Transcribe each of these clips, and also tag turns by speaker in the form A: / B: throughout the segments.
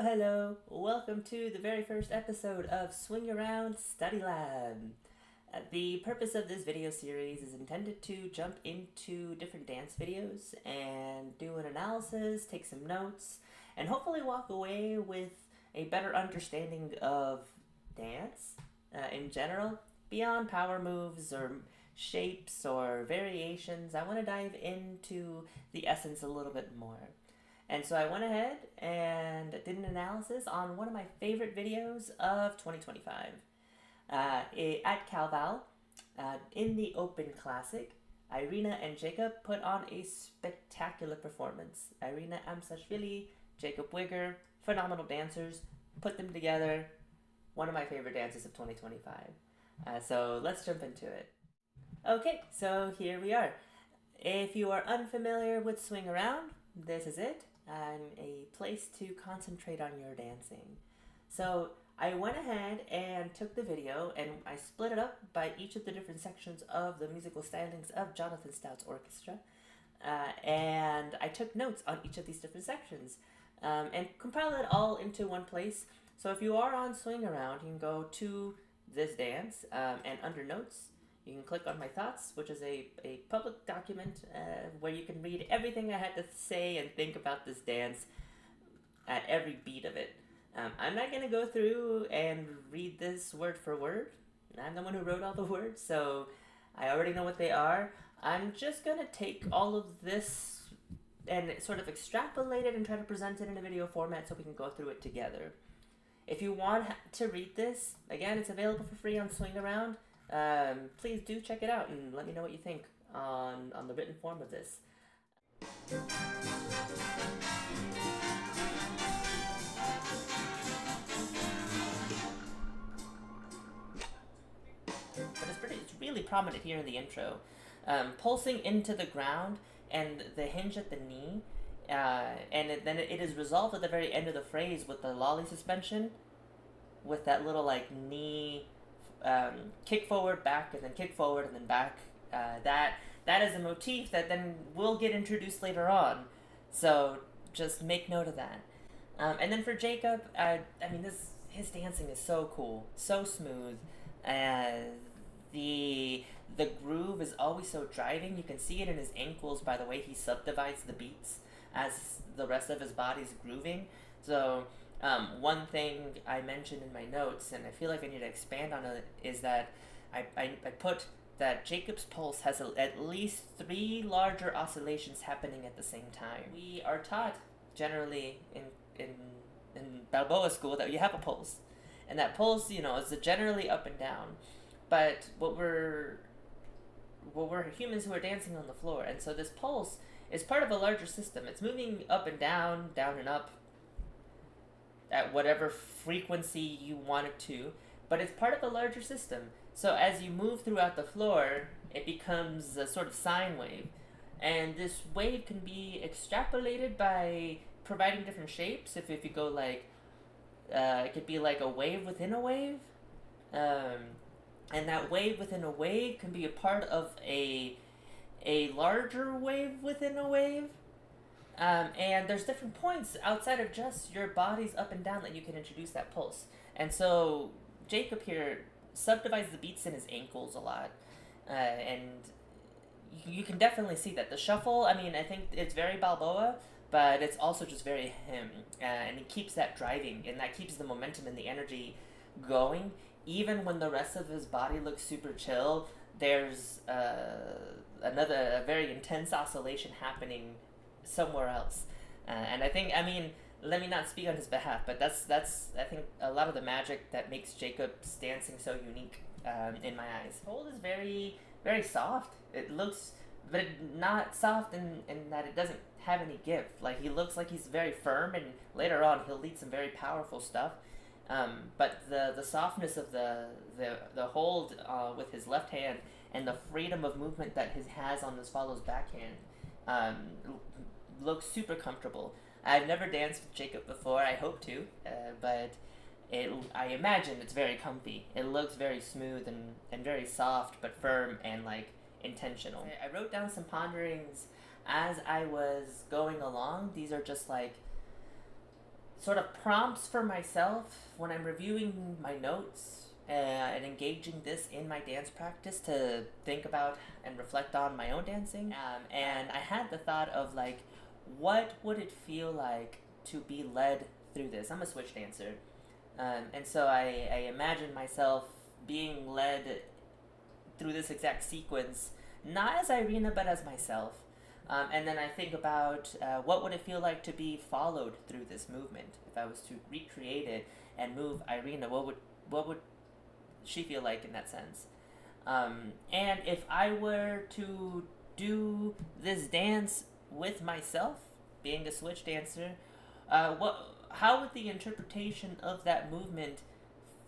A: Hello. Welcome to the very first episode of Swing Around Study Lab. The purpose of this video series is intended to jump into different dance videos and do an analysis, take some notes, and hopefully walk away with a better understanding of dance in general, beyond power moves or shapes or variations. I want to dive into the essence a little bit more. And so I went ahead and did an analysis on one of my favorite videos of 2025. At CalBal, in the Open Classic, Irina and Jacob put on a spectacular performance. Irina Amsashvili, Jacob Wigger, phenomenal dancers, put them together. One of my favorite dances of 2025. So let's jump into it. Okay, so here we are. If you are unfamiliar with Swing Around, this is it. A place to concentrate on your dancing. So I went ahead and took the video and I split it up by each of the different sections of the musical stylings of Jonathan Stout's orchestra. And I took notes on each of these different sections and compiled it all into one place. So if you are on Swing Around, you can go to this dance and under notes, you can click on my thoughts, which is a public document where you can read everything I had to say and think about this dance at every beat of it. I'm not going to go through and read this word for word. I'm the one who wrote all the words, so I already know what they are. I'm just going to take all of this and sort of extrapolate it and try to present it in a video format so we can go through it together. If you want to read this, again, it's available for free on Swing Around. Please do check it out and let me know what you think on the written form of this. But it's really prominent here in the intro. Pulsing into the ground and the hinge at the knee, and then it is resolved at the very end of the phrase with the lolly suspension, with that little like knee kick forward, back, and then kick forward, and then back. That is a motif that then will get introduced later on. So just make note of that. And then for Jacob, his dancing is so cool, so smooth. The groove is always so driving. You can see it in his ankles by the way he subdivides the beats as the rest of his body's grooving. So one thing I mentioned in my notes, and I feel like I need to expand on it, is that I put that Jacob's pulse has at least 3 larger oscillations happening at the same time. We are taught generally in Balboa school that you have a pulse, and that pulse, is generally up and down. But what we're humans who are dancing on the floor, and so this pulse is part of a larger system. It's moving up and down and up, at whatever frequency you want it to, but it's part of a larger system. So as you move throughout the floor, it becomes a sort of sine wave. And this wave can be extrapolated by providing different shapes. If you go like, it could be like a wave within a wave. And that wave within a wave can be a part of a larger wave within a wave. And there's different points outside of just your body's up and down that you can introduce that pulse. And so Jacob here subdivides the beats in his ankles a lot. And you can definitely see that. The shuffle, I think it's very Balboa, but it's also just very him. And he keeps that driving, and that keeps the momentum and the energy going. Even when the rest of his body looks super chill, there's a very intense oscillation happening somewhere else. And I think, let me not speak on his behalf, but that's I think a lot of the magic that makes Jacob's dancing so unique in my eyes. Hold is very, very soft. It looks, but not soft in that it doesn't have any give. Like, he looks like he's very firm, and later on he'll lead some very powerful stuff. But the softness of the hold with his left hand and the freedom of movement that he has on this follows backhand looks super comfortable. I've never danced with Jacob before. I hope to, but I imagine it's very comfy. It looks very smooth and very soft, but firm and like intentional. I wrote down some ponderings as I was going along. These are just like sort of prompts for myself when I'm reviewing my notes and engaging this in my dance practice to think about and reflect on my own dancing. And I had the thought of like, what would it feel like to be led through this? I'm a switch dancer. And so I imagine myself being led through this exact sequence, not as Irina, but as myself. And then I think about what would it feel like to be followed through this movement if I was to recreate it and move Irina. What would she feel like in that sense? And if I were to do this dance with myself, being a switch dancer, how would the interpretation of that movement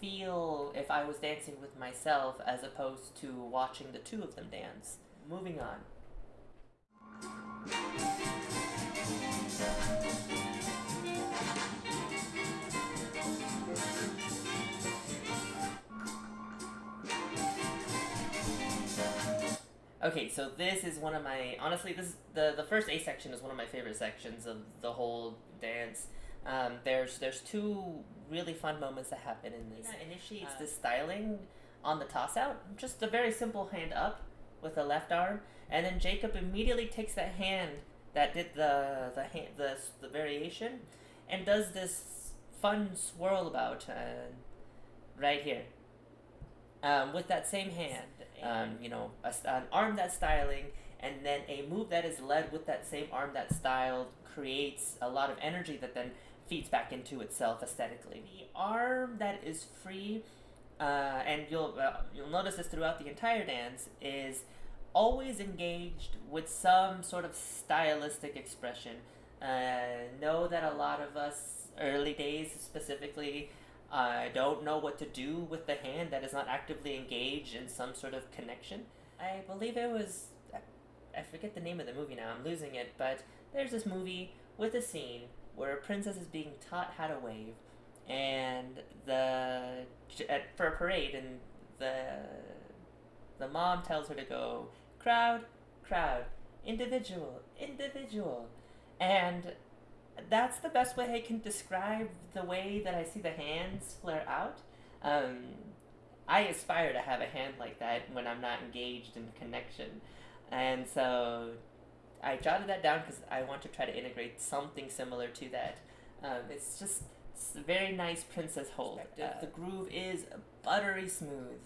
A: feel if I was dancing with myself as opposed to watching the two of them dance? Moving on. Okay, so this is one of my honestly this is the first A section is one of my favorite sections of the whole dance. There's two really fun moments that happen in this. It initiates this styling on the toss out, just a very simple hand up with the left arm, and then Jacob immediately takes that hand that did the variation, and does this fun swirl about right here. With that same hand, an arm that's styling, and then a move that is led with that same arm that's styled creates a lot of energy that then feeds back into itself aesthetically. The arm that is free, and you'll notice this throughout the entire dance, is always engaged with some sort of stylistic expression. Know that a lot of us, early days specifically, don't know what to do with the hand that is not actively engaged in some sort of connection. I believe it was, I forget the name of the movie now, I'm losing it, but there's this movie with a scene where a princess is being taught how to wave, and for a parade, and the mom tells her to go crowd, crowd, individual, individual, and that's the best way I can describe the way that I see the hands flare out. I aspire to have a hand like that when I'm not engaged in connection, and so I jotted that down because I want to try to integrate something similar to that. It's a very nice princess hold. The groove is buttery smooth.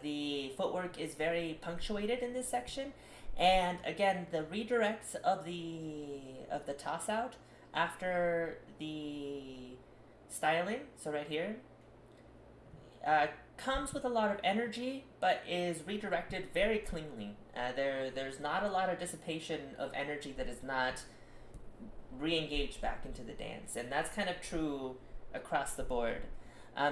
A: The footwork is very punctuated in this section, and again, the redirects of the toss out after the styling. So right here, comes with a lot of energy, but is redirected very cleanly. There's not a lot of dissipation of energy that is not re-engaged back into the dance, and that's kind of true across the board.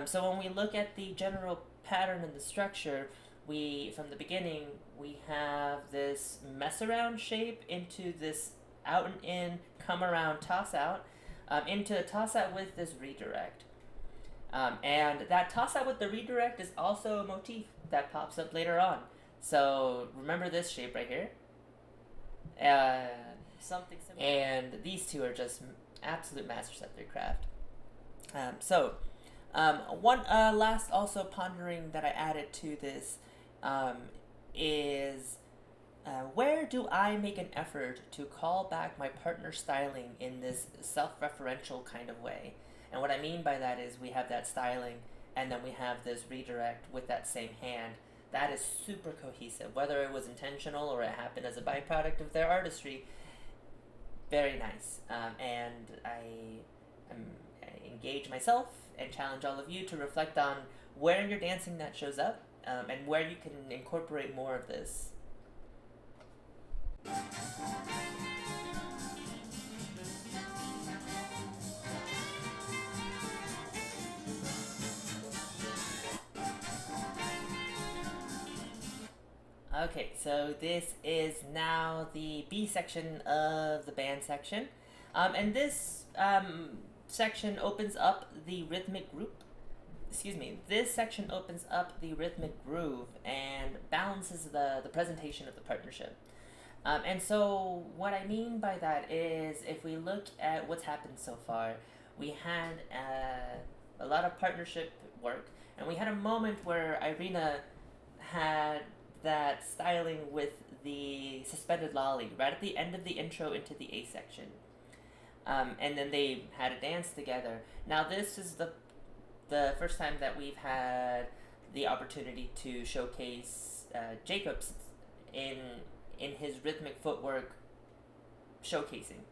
A: So when we look at the general pattern and the structure, from the beginning, we have this mess around shape into this out and in, come around, toss out, into a toss out with this redirect. And that toss out with the redirect is also a motif that pops up later on. So remember this shape right here. Something similar. And these two are just absolute masters at their craft. One last also pondering that I added to this is where do I make an effort to call back my partner's styling in this self-referential kind of way? And what I mean by that is we have that styling, and then we have this redirect with that same hand. That is super cohesive, whether it was intentional or it happened as a byproduct of their artistry. Very nice. And I engage myself and challenge all of you to reflect on where in your dancing that shows up, and where you can incorporate more of this. Okay, so this is now the B section of the band section. And this section opens up the rhythmic group. This section opens up the rhythmic groove and balances the presentation of the partnership. And so what I mean by that is if we look at what's happened so far, we had a lot of partnership work, and we had a moment where Irina had that styling with the suspended lolly right at the end of the intro into the A section. And then they had a dance together. Now this is the first time that we've had the opportunity to showcase Jacob's in his rhythmic footwork showcasing.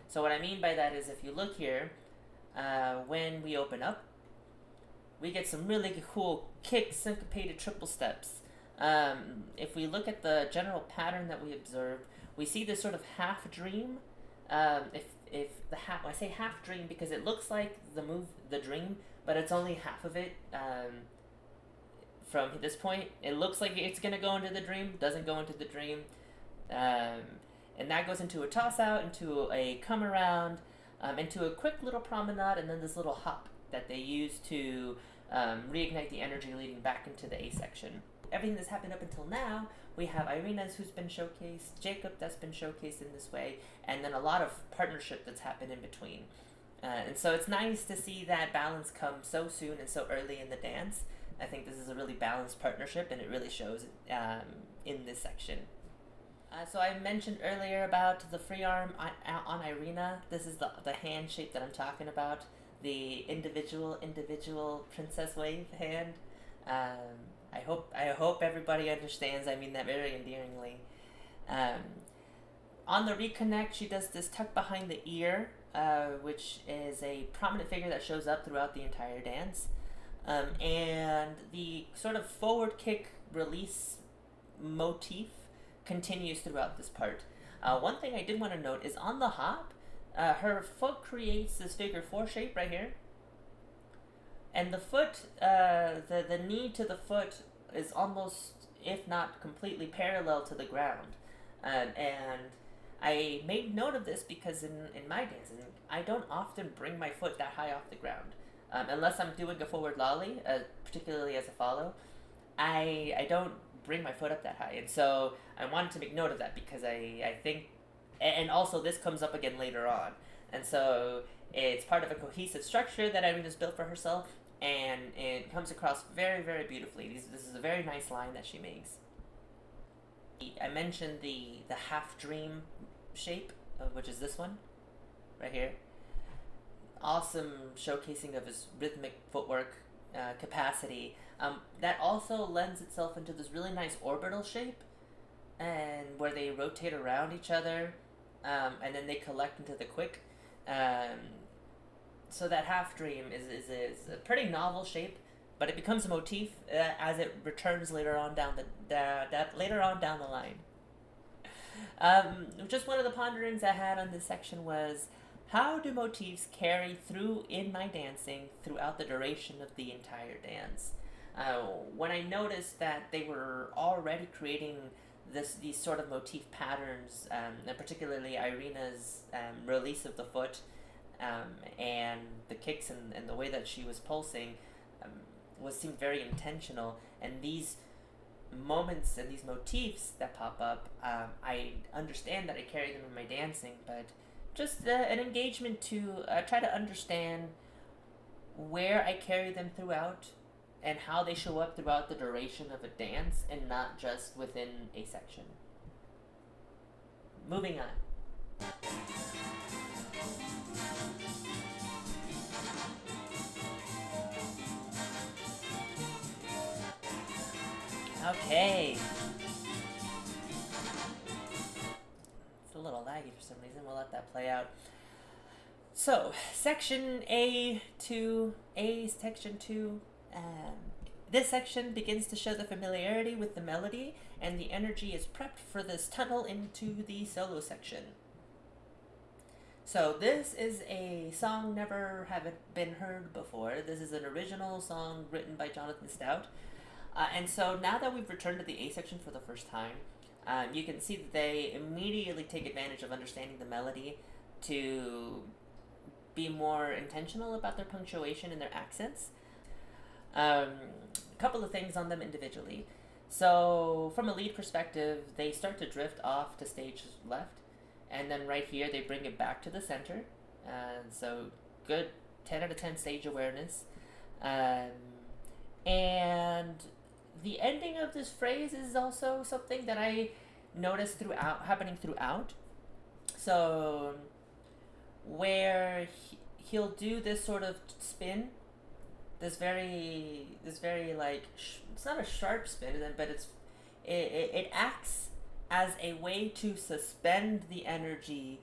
A: So what I mean by that is, if you look here, when we open up, we get some really cool kick syncopated triple steps. If we look at the general pattern that we observed, we see this sort of half dream. If the half, I say half dream because it looks like the dream, but it's only half of it. From this point, it looks like it's gonna go into the dream, doesn't go into the dream, and that goes into a toss out, into a come around, into a quick little promenade, and then this little hop that they use to reignite the energy leading back into the A section. Everything that's happened up until now, we have Irina's who's been showcased, Jacob that's been showcased in this way, and then a lot of partnership that's happened in between. And so it's nice to see that balance come so soon and so early in the dance. I think this is a really balanced partnership, and it really shows in this section. So I mentioned earlier about the free arm on Irina. This is the hand shape that I'm talking about, the individual princess wave hand. I hope everybody understands. I mean that very endearingly. On the reconnect, she does this tuck behind the ear, which is a prominent figure that shows up throughout the entire dance. And the sort of forward kick release motif continues throughout this part. One thing I did want to note is on the hop, her foot creates this figure 4 shape right here. And the foot, the knee to the foot is almost, if not completely, parallel to the ground. And I made note of this because in my dancing, I don't often bring my foot that high off the ground. Unless I'm doing a forward lolly, particularly as a follow, I don't bring my foot up that high. And so I wanted to make note of that because I think, and also this comes up again later on. And so it's part of a cohesive structure that Irina's built for herself, and it comes across very, very beautifully. This is a very nice line that she makes. I mentioned the half dream shape, which is this one, right here. Awesome showcasing of his rhythmic footwork capacity. That also lends itself into this really nice orbital shape, and where they rotate around each other, and then they collect into the quick. So that half dream is a pretty novel shape, but it becomes a motif as it returns later on down the line. Just one of the ponderings I had on this section was, how do motifs carry through in my dancing throughout the duration of the entire dance? When I noticed that they were already creating these sort of motif patterns, and particularly Irina's release of the foot, and the kicks and the way that she was pulsing, seemed very intentional. And these moments and these motifs that pop up, I understand that I carry them in my dancing, but just an engagement to try to understand where I carry them throughout and how they show up throughout the duration of a dance, and not just within a section. Moving on. Okay. It's a little laggy for some reason. We'll let that play out. So, section section 2. This section begins to show the familiarity with the melody, and the energy is prepped for this tunnel into the solo section. So this is a song never have been heard before. This is an original song written by Jonathan Stout. And so now that we've returned to the A section for the first time, you can see that they immediately take advantage of understanding the melody to be more intentional about their punctuation and their accents. A couple of things on them individually. So from a lead perspective, they start to drift off to stage left, and then right here they bring it back to the center. And so good 10 out of 10 stage awareness. Um, and the ending of this phrase is also something that I noticed happening throughout. So, where he'll do this sort of spin, this very like it's not a sharp spin, but it acts as a way to suspend the energy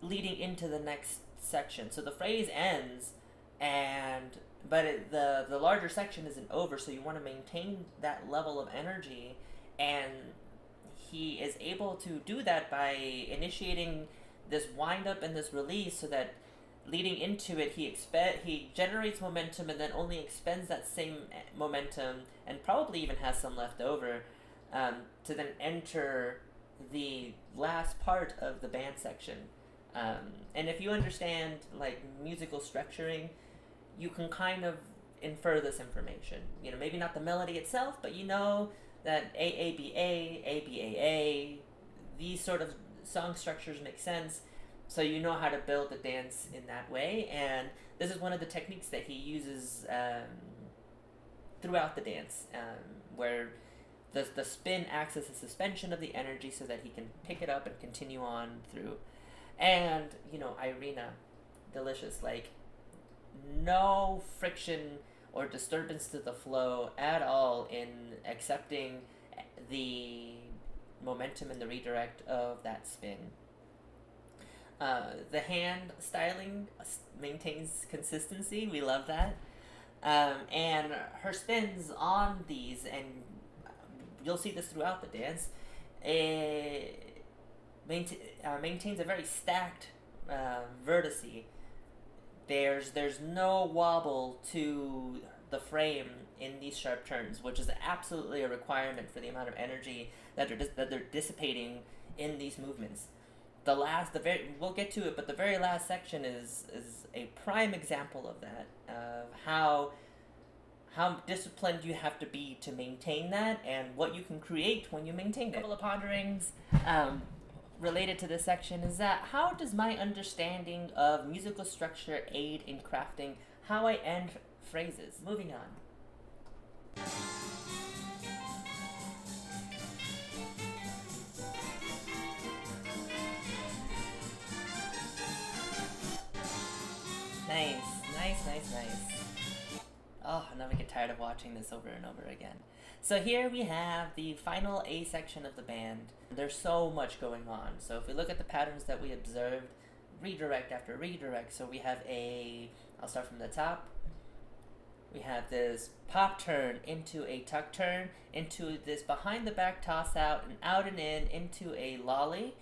A: leading into the next section. So the phrase ends, and the larger section isn't over, so you want to maintain that level of energy, and he is able to do that by initiating this wind up and this release, so that leading into it he generates momentum and then only expends that same momentum, and probably even has some left over, to then enter the last part of the band section. And if you understand like musical structuring, you can kind of infer this information. You know, maybe not the melody itself, but you know that AABA, ABAA, these sort of song structures make sense, so you know how to build the dance in that way. And this is one of the techniques that he uses throughout the dance, where the spin acts as a suspension of the energy so that he can pick it up and continue on through. And, you know, Irina, delicious, like, no friction or disturbance to the flow at all in accepting the momentum and the redirect of that spin. The hand styling maintains consistency. We love that. And her spins on these, and you'll see this throughout the dance, maintains a very stacked vertice. There's no wobble to the frame in these sharp turns, which is absolutely a requirement for the amount of energy that they're dissipating in these movements. We'll get to it, but the very last section is a prime example of that, of how disciplined you have to be to maintain that, and what you can create when you maintain it. A couple of ponderings related to this section is that, how does my understanding of musical structure aid in crafting how I end phrases? Moving on. Nice. Oh, I never get tired of watching this over and over again. So here we have the final A section of the band. There's so much going on. So if we look at the patterns that we observed, redirect after redirect, so we have I'll start from the top. We have this pop turn into a tuck turn, into this behind the back toss out and out and in, into a lolly,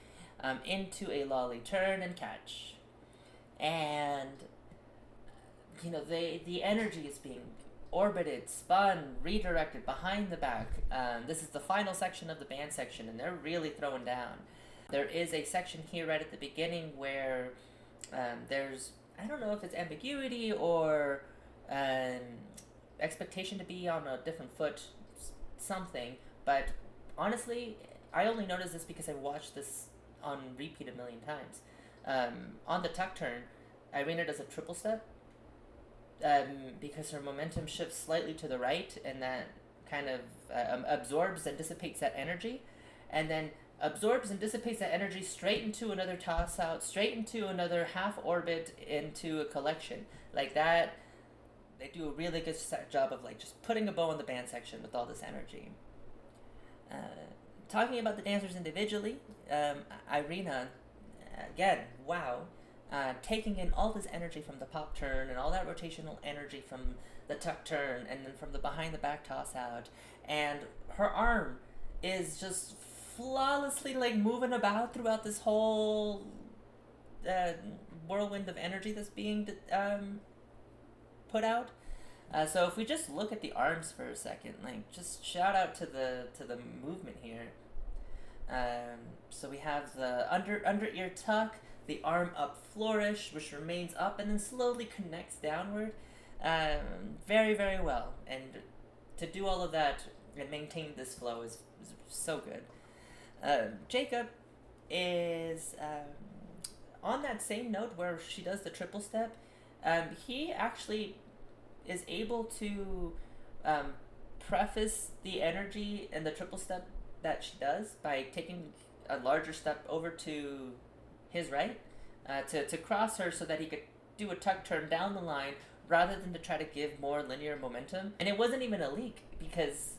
A: into a lolly turn and catch. And you know, the energy is being orbited, spun, redirected behind the back. This is the final section of the band section, and they're really throwing down. There is a section here right at the beginning where there's, I don't know if it's ambiguity or expectation to be on a different foot, something, but honestly, I only noticed this because I watched this on repeat a million times. On the tuck turn, Irina does a triple step, because her momentum shifts slightly to the right, and that kind of absorbs and dissipates that energy, and then absorbs and dissipates that energy straight into another toss out, straight into another half orbit, into a collection. Like that, they do a really good job of like just putting a bow on the band section with all this energy. Talking about the dancers individually, Irina, again, wow. Taking in all this energy from the pop turn and all that rotational energy from the tuck turn and then from the behind the back toss out, and her arm is just flawlessly like moving about throughout this whole whirlwind of energy that's being put out. So if we just look at the arms for a second, like just shout out to the movement here. So we have the under ear tuck, the arm up flourish, which remains up and then slowly connects downward. Very, very well. And to do all of that and maintain this flow is so good. Jacob is on that same note where she does the triple step. He actually is able to um, preface the energy and the triple step that she does by taking a larger step over to his right to cross her so that he could do a tuck turn down the line rather than to try to give more linear momentum. And it wasn't even a leak because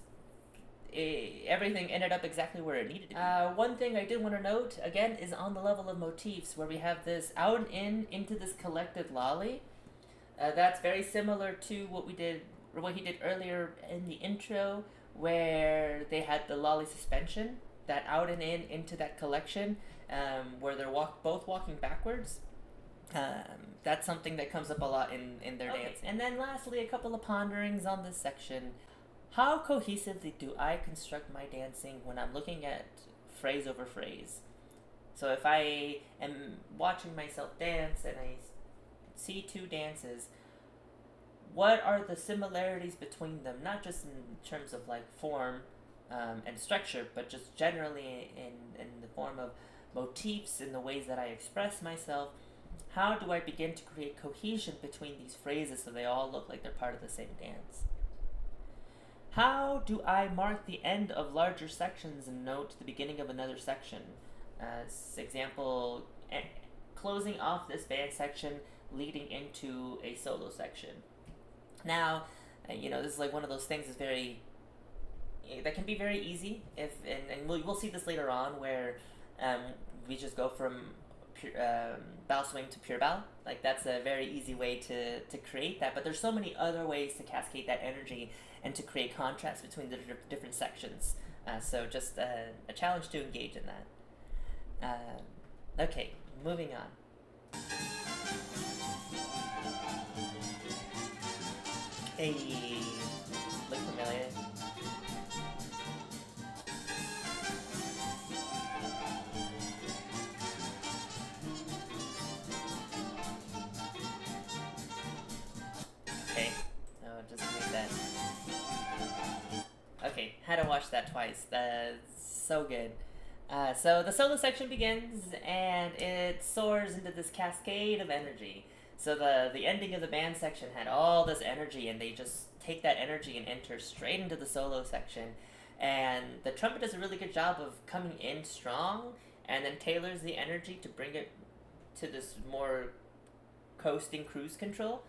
A: everything ended up exactly where it needed to be. One thing I did want to note, again, is on the level of motifs, where we have this out and in into this collected lolly. That's very similar to what he did earlier in the intro, where they had the lolly suspension, that out and in into that collection, where they're both walking backwards. That's something that comes up a lot in their dance. And then lastly, a couple of ponderings on this section. How cohesively do I construct my dancing when I'm looking at phrase over phrase? So if I am watching myself dance and I see two dances, what are the similarities between them? Not just in terms of like form and structure, but just generally in the form of motifs, in the ways that I express myself. How do I begin to create cohesion between these phrases so they all look like they're part of the same dance? How do I mark the end of larger sections and note the beginning of another section? As example, closing off this band section leading into a solo section. Now, this is like one of those things that can be very easy and we'll see this later on where we just go from bow swing to pure bow. Like that's a very easy way to create that, but there's so many other ways to cascade that energy and to create contrast between the different sections. So just a challenge to engage in that. Okay, moving on. Hey, look familiar? Okay, just leave that. Okay, had to watch that twice. That's so good. So the solo section begins, and it soars into this cascade of energy. So the ending of the band section had all this energy, and they just take that energy and enter straight into the solo section. And the trumpet does a really good job of coming in strong, and then tailors the energy to bring it to this more coasting cruise control.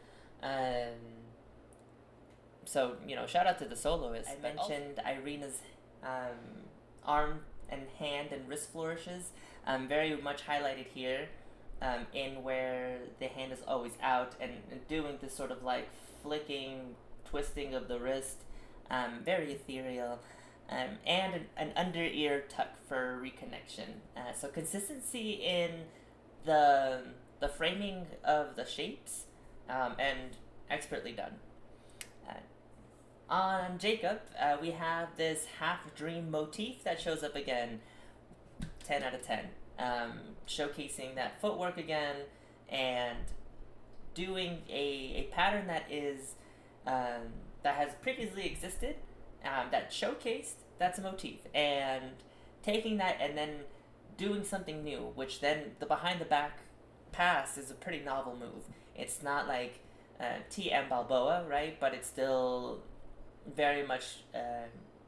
A: So, shout out to the soloist. I mentioned Irina's arm and hand and wrist flourishes, very much highlighted here, in where the hand is always out and doing this sort of like flicking, twisting of the wrist, very ethereal, and an under ear tuck for reconnection. So consistency in the framing of the shapes, and expertly done. On Jacob, we have this half-dream motif that shows up again, 10 out of 10. Showcasing that footwork again, and doing a pattern that is that has previously existed, that showcased, that's a motif, and taking that and then doing something new, which then the behind the back pass is a pretty novel move. It's not like TM Balboa, right? But it's still very much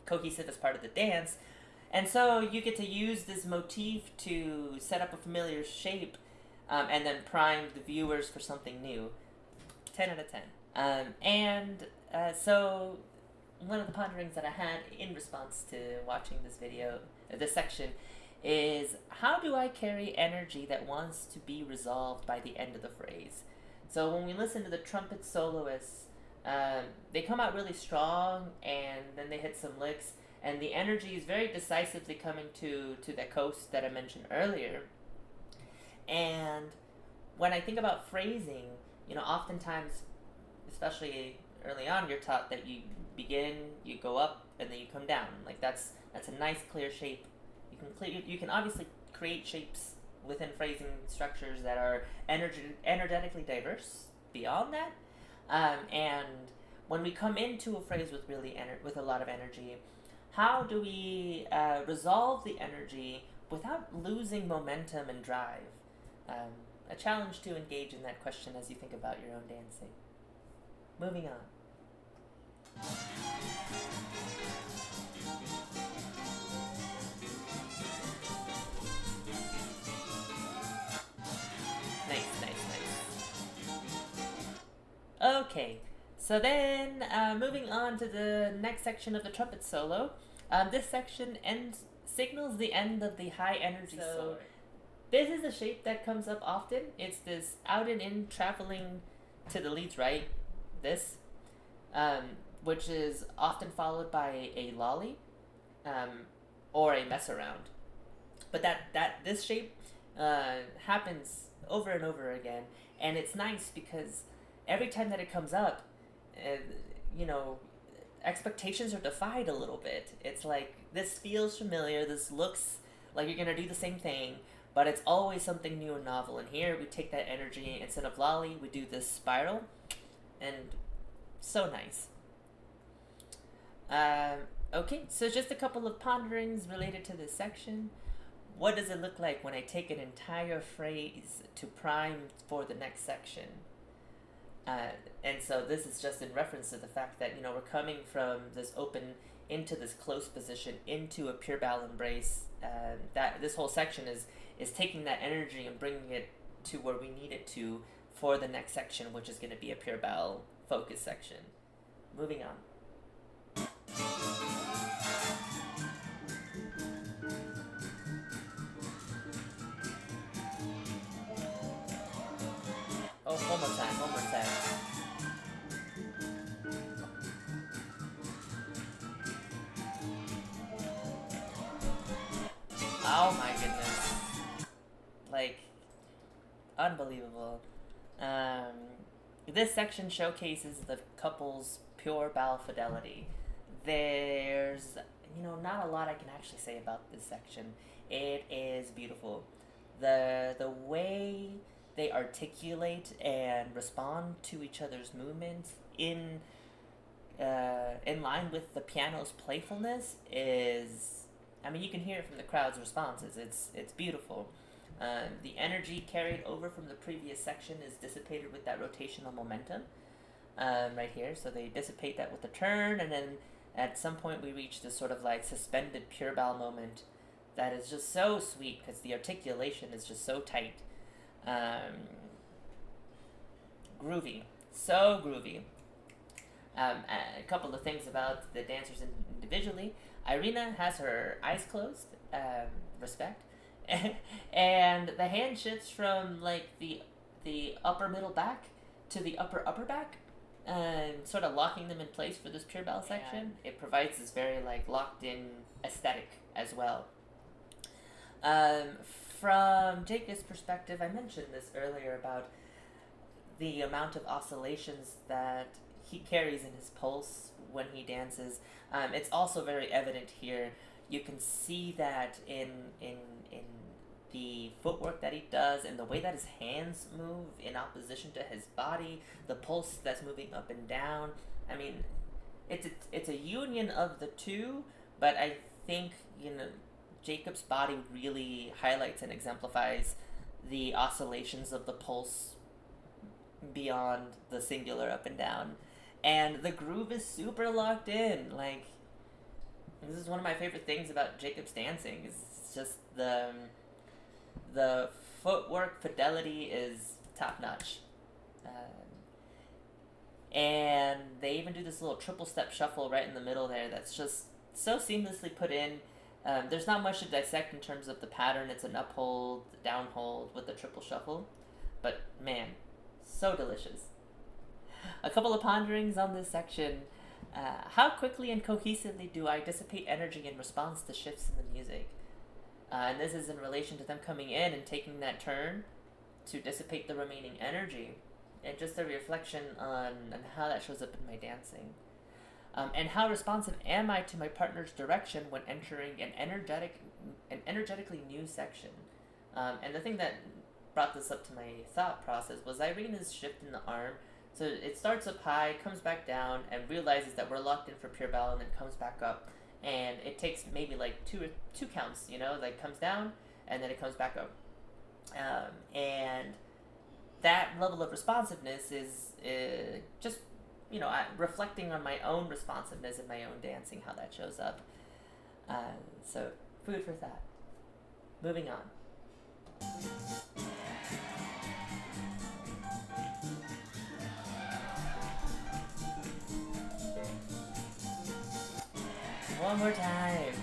A: cohesive as part of the dance. And so you get to use this motif to set up a familiar shape, and then prime the viewers for something new. 10 out of 10. So one of the ponderings that I had in response to watching this video, this section, is how do I carry energy that wants to be resolved by the end of the phrase? So when we listen to the trumpet soloists, they come out really strong, and then they hit some licks, and the energy is very decisively coming to that coast that I mentioned earlier. And when I think about phrasing, oftentimes, especially early on, you're taught that you begin, you go up, and then you come down. Like that's a nice clear shape. You can obviously create shapes within phrasing structures that are energetically diverse beyond that. And when we come into a phrase with with a lot of energy, how do we resolve the energy without losing momentum and drive? a challenge to engage in that question as you think about your own dancing. Moving on. Nice, nice, nice. Okay, so then moving on to the next section of the trumpet solo. This section signals the end of the high energy solo. This is a shape that comes up often. It's this out and in traveling to the lead's right, this, which is often followed by a lolly or a mess around. But this shape happens over and over again, and it's nice because every time that it comes up, you know, expectations are defied a little bit. It's like, this feels familiar, this looks like you're gonna do the same thing, but it's always something new and novel. And here we take that energy, instead of lolly, we do this spiral, and so nice. Okay, so just a couple of ponderings related to this section. What does it look like when I take an entire phrase to prime for the next section? And so this is just in reference to the fact that, we're coming from this open into this close position, into a pure bal embrace. That this whole section is taking that energy and bringing it to where we need it to for the next section, which is going to be a pure bal focus section. Moving on. Oh, one more time. Oh my goodness. Like, unbelievable. This section showcases the couple's pure bal fidelity. There's, not a lot I can actually say about this section. It is beautiful. The way they articulate and respond to each other's movements in line with the piano's playfulness is, you can hear it from the crowd's responses. It's beautiful. The energy carried over from the previous section is dissipated with that rotational momentum right here. So they dissipate that with the turn, and then at some point we reach this sort of like suspended pure bal moment that is just so sweet because the articulation is just so tight. Groovy. So groovy. A couple of things about the dancers individually. Irina has her eyes closed, respect, and the hand shifts from like the upper middle back to the upper back, sort of locking them in place for this pure bal section. It provides this very like locked in aesthetic as well. From Jacob's perspective, I mentioned this earlier about the amount of oscillations that he carries in his pulse when he dances. It's also very evident here. You can see that in the footwork that he does, and the way that his hands move in opposition to his body, the pulse that's moving up and down. It's a union of the two, but I think, Jacob's body really highlights and exemplifies the oscillations of the pulse beyond the singular up and down. And the groove is super locked in. Like, this is one of my favorite things about Jacob's dancing. It's just the footwork fidelity is top notch. And they even do this little triple step shuffle right in the middle there that's just so seamlessly put in. There's not much to dissect in terms of the pattern. It's an up hold, down hold with the triple shuffle. But man, so delicious. A couple of ponderings on this section. How quickly and cohesively do I dissipate energy in response to shifts in the music? And this is in relation to them coming in and taking that turn to dissipate the remaining energy. And just a reflection on how that shows up in my dancing. And how responsive am I to my partner's direction when entering an energetically new section? And the thing that brought this up to my thought process was Irina's shift in the arm. So it starts up high, comes back down, and realizes that we're locked in for pure bal, and then comes back up. And it takes maybe like two counts, like comes down, and then it comes back up. And that level of responsiveness is just, reflecting on my own responsiveness in my own dancing, how that shows up. So, food for thought. Moving on. One more time.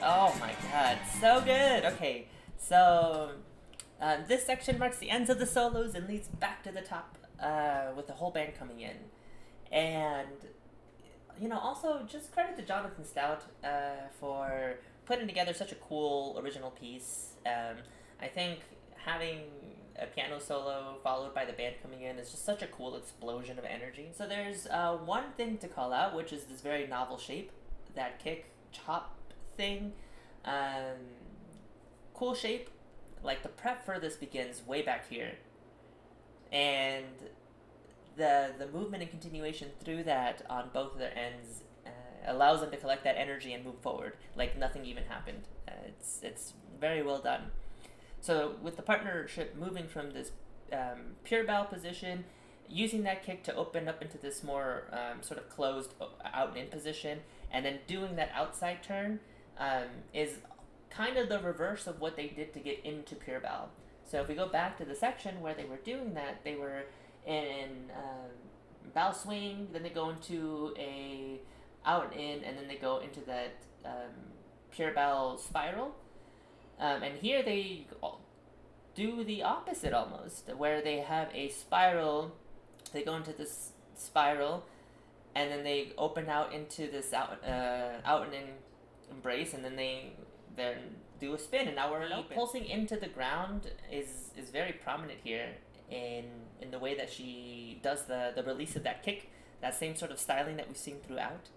A: Oh my god, so good! Okay, so this section marks the ends of the solos and leads back to the top with the whole band coming in. And, also just credit to Jonathan Stout for putting together such a cool original piece. I think having a piano solo followed by the band coming in is just such a cool explosion of energy. So there's one thing to call out, which is this very novel shape, that kick chop thing. Cool shape. Like, the prep for this begins way back here, and the movement and continuation through that on both of their ends allows them to collect that energy and move forward like nothing even happened. It's very well done. So with the partnership moving from this pure bow position, using that kick to open up into this more sort of closed out and in position, and then doing that outside turn is kind of the reverse of what they did to get into pure bow. So if we go back to the section where they were doing that, they were in bow swing, then they go into a out and in, and then they go into that pure bow spiral. And here they do the opposite almost, where they have a spiral, they go into this spiral, and then they open out into this out and in embrace, and then they do a spin, and now we're open. Pulsing into the ground is very prominent here in the way that she does the release of that kick, that same sort of styling that we've seen throughout,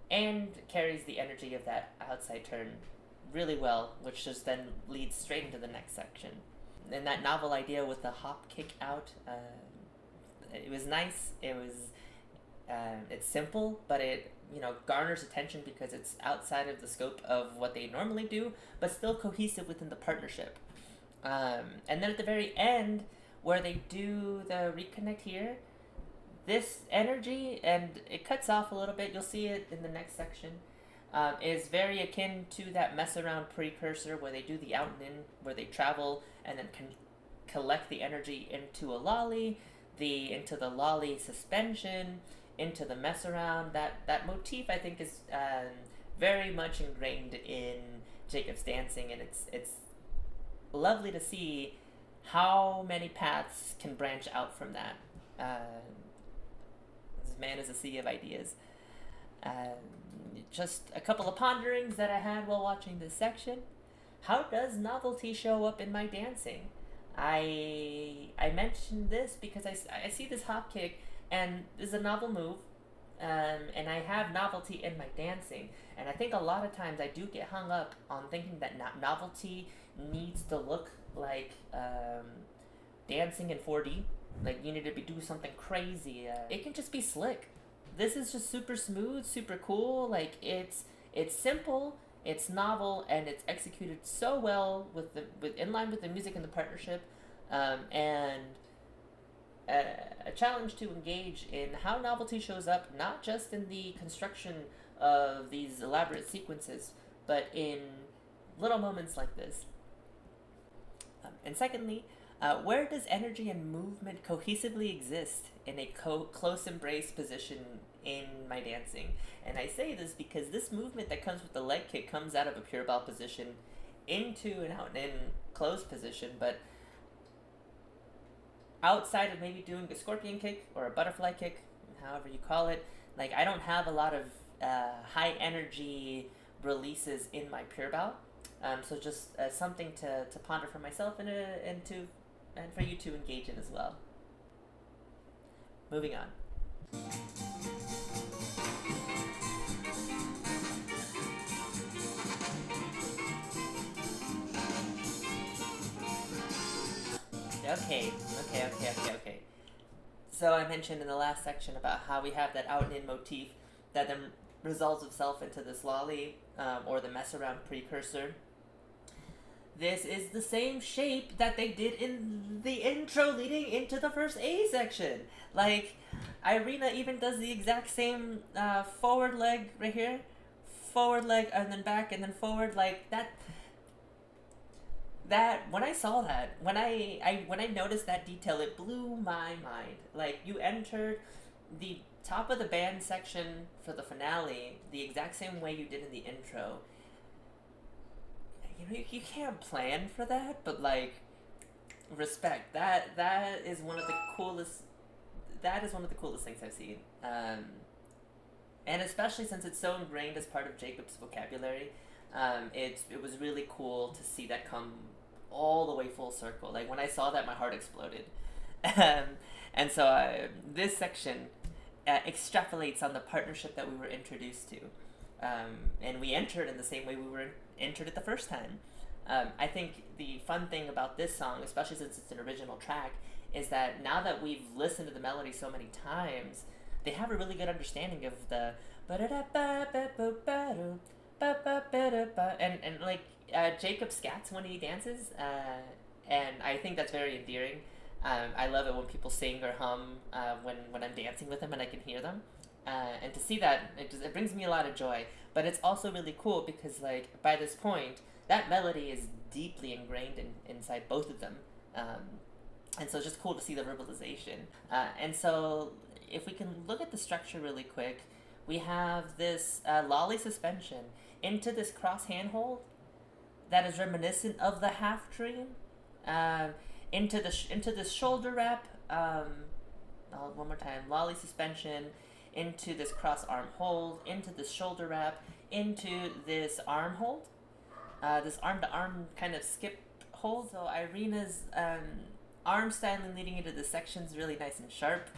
A: and carries the energy of that outside turn really well, which just then leads straight into the next section. And that novel idea with the hop kick out, it was nice. It's simple, but it garners attention because it's outside of the scope of what they normally do, but still cohesive within the partnership. And then at the very end, where they do the reconnect here, this energy, and it cuts off a little bit, you'll see it in the next section, is very akin to that mess around precursor where they do the out and in, where they travel and then can collect the energy into a lolly, into the lolly suspension, into the mess around. That motif, I think, is very much ingrained in Jacob's dancing, and it's lovely to see how many paths can branch out from that. This man is a sea of ideas. Just a couple of ponderings that I had while watching this section. How does novelty show up in my dancing? I mentioned this because I see this hop kick, and this is a novel move, and I have novelty in my dancing. And I think a lot of times I do get hung up on thinking that novelty needs to look like dancing in 4D. Like, you need to do something crazy. It can just be slick. This is just super smooth, super cool. Like, it's simple, it's novel, and it's executed so well in line with the music and the partnership, and a challenge to engage in how novelty shows up, not just in the construction of these elaborate sequences, but in little moments like this. And secondly, where does energy and movement cohesively exist in a close embrace position in my dancing? And I say this because this movement that comes with the leg kick comes out of a pure ball position into an out and in closed position, but outside of maybe doing a scorpion kick or a butterfly kick, however you call it, like, I don't have a lot of high energy releases in my pure bow. So just something to ponder for myself and for you to engage in as well. Moving on. Okay. So I mentioned in the last section about how we have that out and in motif that then resolves itself into this lolly, or the mess around precursor. This is the same shape that they did in the intro leading into the first A section. Like, Irina even does the exact same forward leg right here, forward leg and then back and then forward, like that. That when I saw that, when I noticed that detail, it blew my mind. Like, you entered the top of the band section for the finale the exact same way you did in the intro. You know, you can't plan for that, but like, respect. That is one of the coolest. That is one of the coolest things I've seen. And especially since it's so ingrained as part of Jacob's vocabulary, it was really cool to see that come all the way full circle. Like, when I saw that, my heart exploded. And so this section extrapolates on the partnership that we were introduced to. And we entered in the same way we were entered it the first time. I think the fun thing about this song, especially since it's an original track, is that now that we've listened to the melody so many times, they have a really good understanding of the and like Jacob scats when he dances, and I think that's very endearing. I love it when people sing or hum when I'm dancing with them and I can hear them. And to see that, it brings me a lot of joy. But it's also really cool because, like, by this point, that melody is deeply ingrained inside both of them. And so it's just cool to see the verbalization. And so if we can look at the structure really quick, we have this lolly suspension into this cross handhold that is reminiscent of the half dream, into this shoulder wrap. One more time, lolly suspension into this cross arm hold, into this shoulder wrap, into this arm hold, this arm to arm kind of skip hold. So Irina's arm styling leading into this section is really nice and sharp,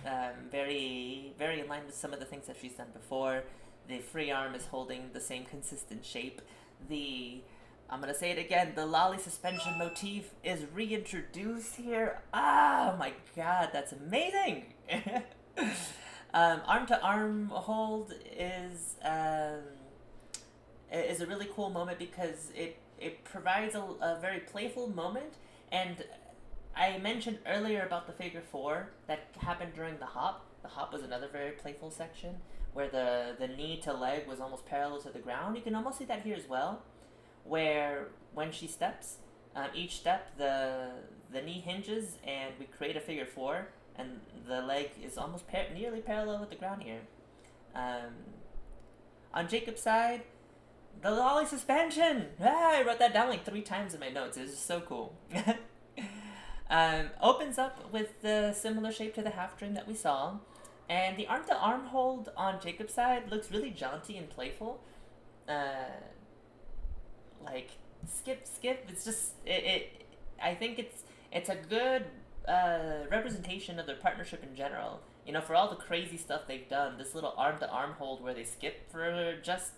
A: very in line with some of the things that she's done before. The free arm is holding the same consistent shape. I'm gonna say it again, the lolly suspension motif is reintroduced here. Oh my god, that's amazing! Arm to arm hold is a really cool moment because it provides a very playful moment. And I mentioned earlier about the figure four that happened during the hop. The hop was another very playful section where the knee to leg was almost parallel to the ground. You can almost see that here as well, where when she steps, each step the knee hinges and we create a figure four, and the leg is almost nearly parallel with the ground here. On Jacob's side, the lolly suspension! I wrote that down like 3 times in my notes. It was just so cool. Opens up with the similar shape to the half dream that we saw. And the arm to arm hold on Jacob's side looks really jaunty and playful. Like, skip. It's just, I think it's a good representation of their partnership in general. You know, for all the crazy stuff they've done, this little arm to arm hold where they skip for just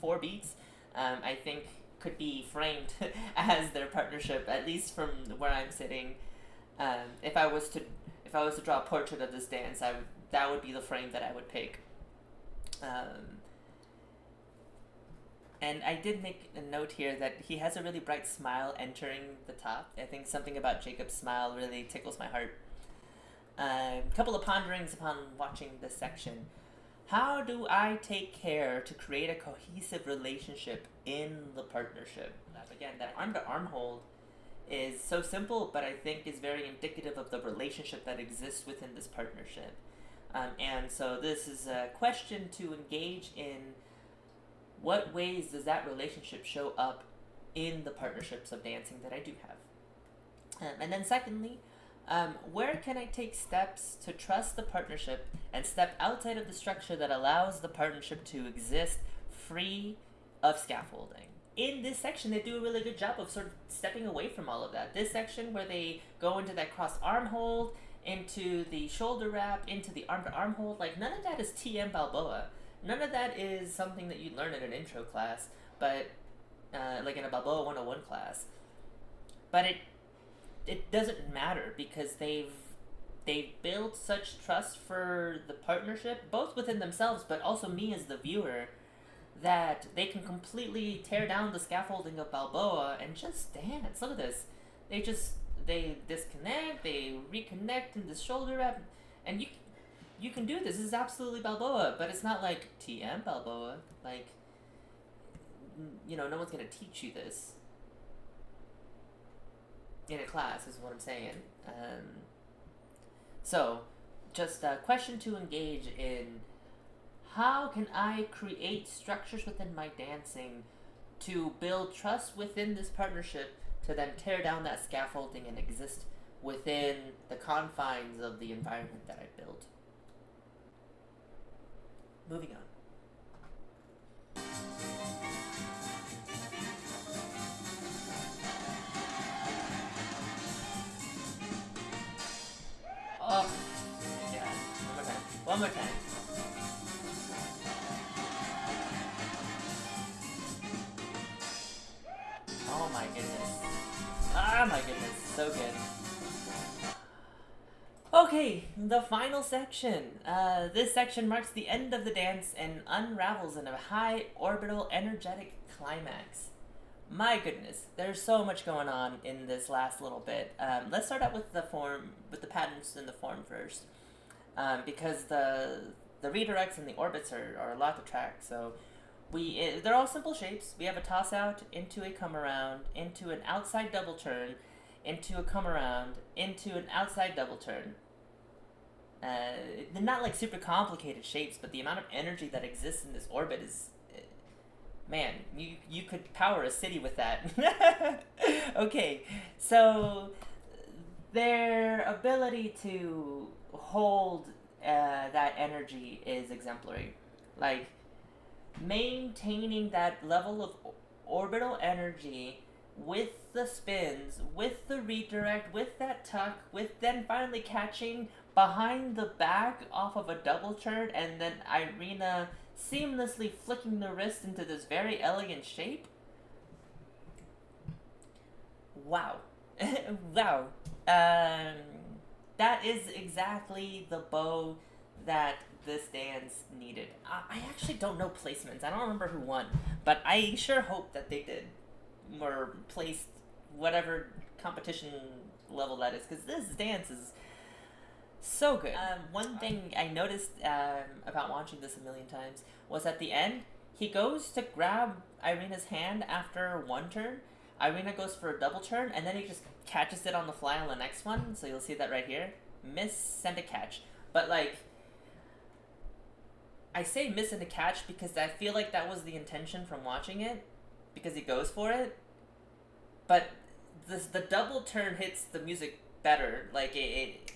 A: 4 beats, I think could be framed as their partnership, at least from where I'm sitting. If I was to draw a portrait of this dance, that would be the frame that I would pick. And I did make a note here that he has a really bright smile entering the top. I think something about Jacob's smile really tickles my heart. A couple of ponderings upon watching this section. How do I take care to create a cohesive relationship in the partnership? Again, that arm-to-arm hold is so simple, but I think is very indicative of the relationship that exists within this partnership. And so this is a question to engage in: what ways does that relationship show up in the partnerships of dancing that I do have? And then secondly, where can I take steps to trust the partnership and step outside of the structure that allows the partnership to exist free of scaffolding? In this section, they do a really good job of sort of stepping away from all of that. This section where they go into that cross arm hold, into the shoulder wrap, into the arm to arm hold, like none of that is TM Balboa. None of that is something that you'd learn in an intro class, but like in a Balboa 101 class. But it doesn't matter because they've built such trust for the partnership, both within themselves, but also me as the viewer, that they can completely tear down the scaffolding of Balboa and just dance. Look at this. They disconnect, they reconnect in the shoulder wrap, and you can do this. This is absolutely Balboa, but it's not like TM Balboa. Like, no one's gonna teach you this in a class, is what I'm saying. So, just a question to engage in: how can I create structures within my dancing to build trust within this partnership to then tear down that scaffolding and exist within the confines of the environment that I built? Moving on. Oh, yeah. One more time. One more time. Oh my goodness. Ah, my goodness. So good. Okay, the final section. This section marks the end of the dance and unravels in a high orbital energetic climax. My goodness, there's so much going on in this last little bit. Let's start out with the form, with the patterns and the form first, because the redirects and the orbits are a lot to track. So they're all simple shapes. We have a toss out into a come around, into an outside double turn, into a come around, into an outside double turn. They're not like super complicated shapes, but the amount of energy that exists in this orbit is, man, you could power a city with that. Okay, so their ability to hold that energy is exemplary. Like, maintaining that level of orbital energy with the spins, with the redirect, with that tuck, with then finally catching behind the back off of a double turn, and then Irina seamlessly flicking the wrist into this very elegant shape. Wow. Wow. That is exactly the bow that this dance needed. I actually don't know placements. I don't remember who won, but I sure hope that they did, or placed whatever competition level that is, because this dance is so good. One thing I noticed about watching this a million times was at the end, he goes to grab Irina's hand after one turn. Irina goes for a double turn, and then he just catches it on the fly on the next one. So you'll see that right here. Miss, send a catch. But like, I say miss and a catch because I feel like that was the intention from watching it, because he goes for it. But the double turn hits the music better. Like it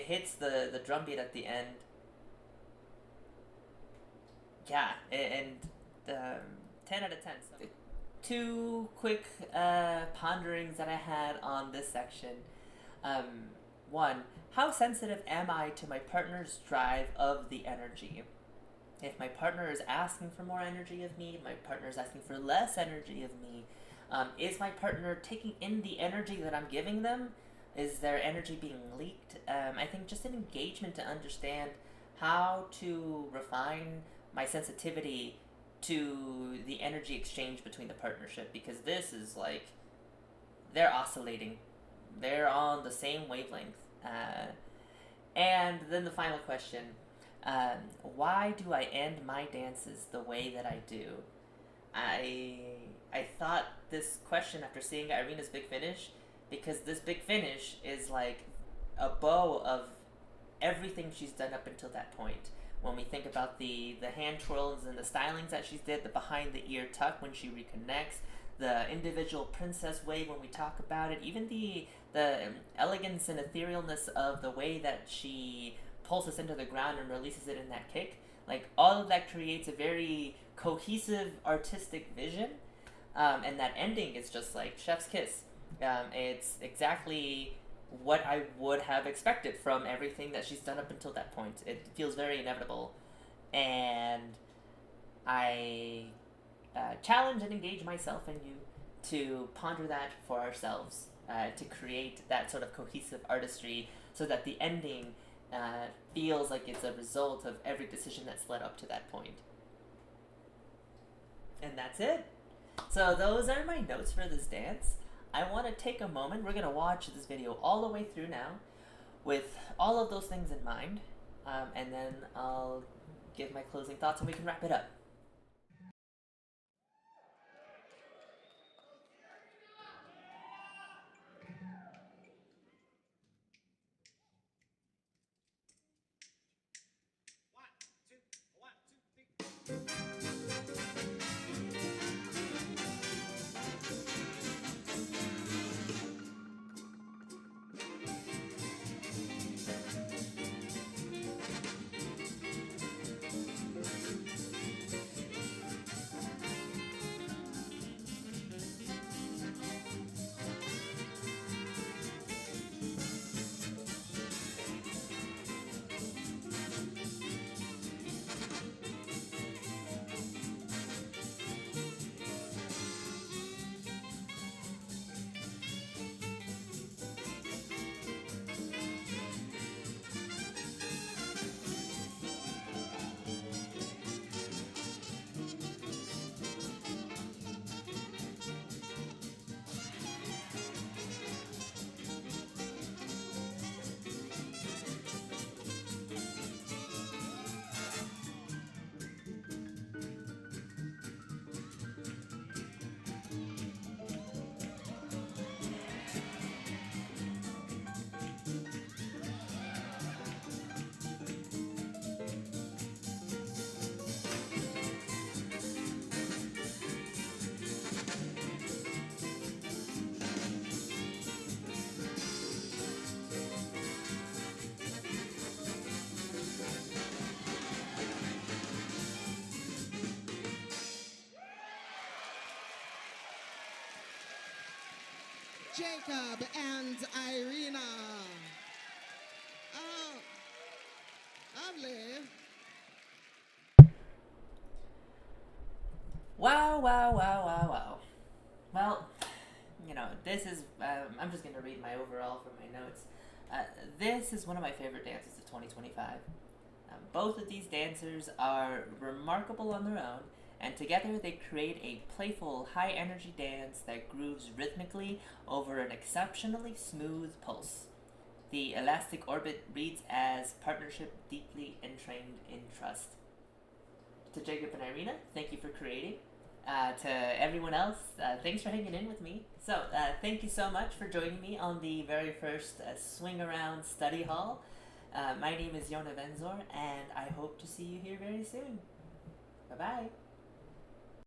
A: hits the drum beat at the end. Yeah, and 10 out of 10. So. Two quick ponderings that I had on this section. One, how sensitive am I to my partner's drive of the energy? If my partner is asking for more energy of me, my partner is asking for less energy of me, is my partner taking in the energy that I'm giving them? Is their energy being leaked? I think just an engagement to understand how to refine my sensitivity to the energy exchange between the partnership, because this is like, they're oscillating. They're on the same wavelength. And then the final question, why do I end my dances the way that I do? I thought this question after seeing Irina's big finish, because this big finish is like a bow of everything she's done up until that point. When we think about the hand twirls and the stylings that she did, the behind the ear tuck when she reconnects, the individual princess wave when we talk about it, even the elegance and etherealness of the way that she pulls us into the ground and releases it in that kick, like all of that creates a very cohesive artistic vision, and that ending is just like chef's kiss. It's exactly what I would have expected from everything that she's done up until that point. It feels very inevitable, and I challenge and engage myself and you to ponder that for ourselves, to create that sort of cohesive artistry so that the ending feels like it's a result of every decision that's led up to that point. And that's it. So those are my notes for this dance. I want to take a moment. We're going to watch this video all the way through now with all of those things in mind. And then I'll give my closing thoughts and we can wrap it up.
B: Jacob and Irina. Oh, lovely.
A: Wow, wow, wow, wow, wow. Well, this is, I'm just going to read my overall from my notes. This is one of my favorite dances of 2025. Both of these dancers are remarkable on their own, and together they create a playful, high energy dance that grooves rhythmically over an exceptionally smooth pulse. The elastic orbit reads as partnership deeply entrained in trust. To Jacob and Irina, thank you for creating. To everyone else, thanks for hanging in with me. So, thank you so much for joining me on the very first SwingAround study hall. My name is Yona Venzor, and I hope to see you here very soon. Bye bye.